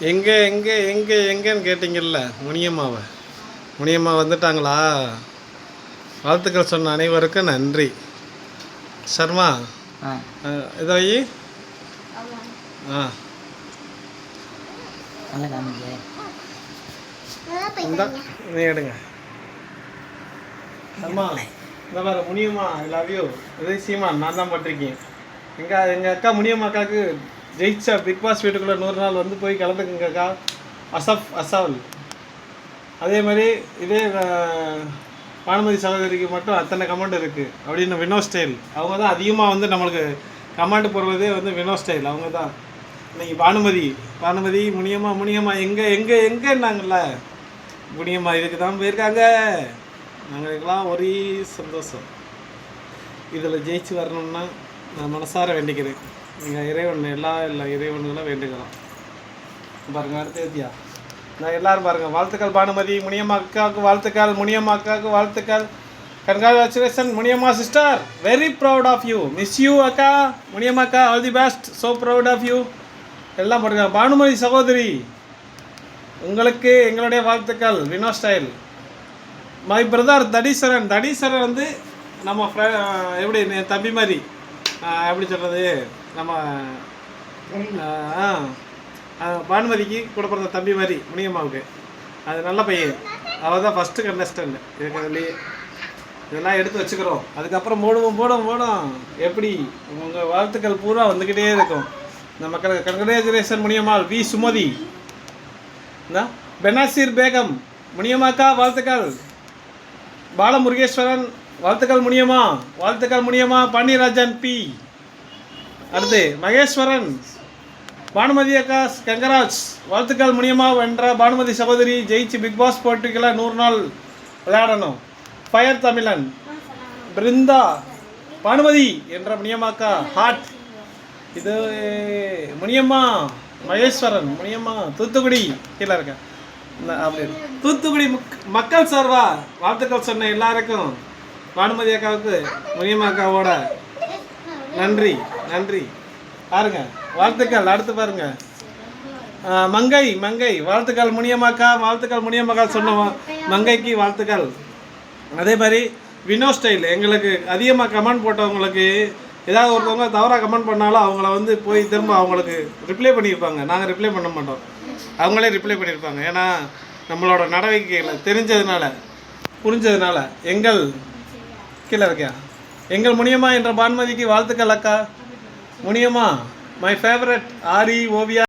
எங்கே எங்கே எங்கே எங்கேன்னு கேட்டிங்கல்ல முனியம்மாவை. முனியம்மா வந்துட்டாங்களா? வாழ்த்துக்கள் சொன்ன அனைவருக்கும் நன்றி. சர்மா இதோ நீ எடுங்க. சர்மா இந்த மாதிரி முனியம்மா ஐ லவ் யூ. இதே சீமான் நான் தான் பட்டிருக்கேன். எங்கள் அக்கா முனியம்மா அக்காவுக்கு ஜெயிச்சா பிக் பாஸ் வீட்டுக்குள்ளே 100 நாள் வந்து போய் கலந்துக்குங்க அக்கா. அசாவல் அதே மாதிரி இதே பானுமதி சகோதரிக்கு மட்டும் அத்தனை கமெண்ட் இருக்குது அப்படின்னு வினோ ஸ்டைல் அவங்க தான் அதிகமாக வந்து நம்மளுக்கு கமெண்ட் போடுறதே வந்து வினோ ஸ்டைல் அவங்க தான். இன்னைக்கு பானுமதி முனியம்மா எங்கே எங்கே எங்கேன்னாங்கல்ல, முனியம்மா இதுக்கு தான் போயிருக்காங்க. நாங்களுக்கெல்லாம் ஒரே சந்தோஷம். இதில் ஜெயிச்சு வரணும்னா நான் மனசார வேண்டிக்கிறேன். நீங்கள் இறைவன் எல்லா இறைவன்களும் வேண்டுக்கலாம். பாருங்கள் அடுத்த ஏத்தியா நான் எல்லோரும் பாருங்கள். வாழ்த்துக்கள் பானுமதி. முனியம்மா அக்காவுக்கு வாழ்த்துக்கள். முனியம்மா அக்காவுக்கு வாழ்த்துக்கள். Congratulation Muniyamma sister. Very proud of you. Miss you அக்கா. முனியம்மா அக்கா all the best. So proud of you. எல்லாம் பாருங்க. பானுமதி சகோதரி உங்களுக்கு எங்களுடைய வாழ்த்துக்கள். Vino style. My brother Thadeeswaran வந்து நம்ம எப்படி தம்பி மாதிரி எப்படி சொல்கிறது, நம்ம பானுமதிக்கு கூட பிறந்த தம்பி மாதிரி முனியம்மாவுக்கு. அது நல்ல பையன். அவள் தான் ஃபஸ்ட்டு கண்டஸ்டன்ட் இருக்கிறதுலையே. இதெல்லாம் எடுத்து வச்சுக்கிறோம். அதுக்கப்புறம் போடும் எப்படி உங்கள் வாழ்த்துக்கள் பூரா வந்துக்கிட்டே இருக்கும். நம்ம கங்க்ராச்சுலேஷன் முனியம்மாள். வி சுமதி பெனாசிர் பேகம் முனியம்மாக்கா வாழ்த்துக்கள். பாலமுருகேஸ்வரன் வாழ்த்துக்கள் முனியம்மா. பாண்டியராஜன் பி. அடுத்து மகேஸ்வரன். பானுமதி அக்கா கங்கராஜ் வாழ்த்துக்கள் முனியம்மா என்ற பானுமதி சகோதரி ஜெயிச்சு பிக் பாஸ் போட்டிகளை 100 நாள் விளையாடணும். ஃபயர் தமிழன். பிருந்தா. பானுமதி என்ற முனியம்மாக்கா ஹாட். இது முனியம்மா. மகேஸ்வரன் முனியம்மா தூத்துக்குடி கீழே இருக்க அப்படி தூத்துக்குடி மக்கள் சார்பா வாழ்த்துக்கள் சொன்ன எல்லாருக்கும் பானுமதி அக்காவுக்கு முனியம்மா அக்காவோட நன்றி பாருங்க. வாழ்த்துக்கள். அடுத்து பாருங்க. மங்கை வாழ்த்துக்கள் முனியம்மாக்கா சொன்ன மங்கைக்கு வாழ்த்துக்கள். அதே மாதிரி வினோ ஸ்டைல் எங்களுக்கு அதிகமாக கமெண்ட் போட்டவங்களுக்கு ஏதாவது ஒருத்தவங்க தவறாக கமெண்ட் பண்ணாலும் அவங்கள வந்து போய் திரும்ப அவங்களுக்கு ரிப்ளை பண்ணியிருப்பாங்க. நாங்கள் ரிப்ளை பண்ண மாட்டோம், அவங்களே ரிப்ளை பண்ணியிருப்பாங்க. ஏன்னா நம்மளோட நடவடிக்கைகளை தெரிஞ்சதுனால புரிஞ்சதுனால கீழே இருக்கியா எங்கள் முனியம்மா என்ற பானுமதிக்கு வாழ்த்துக்கள் அக்கா. Muniyamma my favourite. Aari Oviya.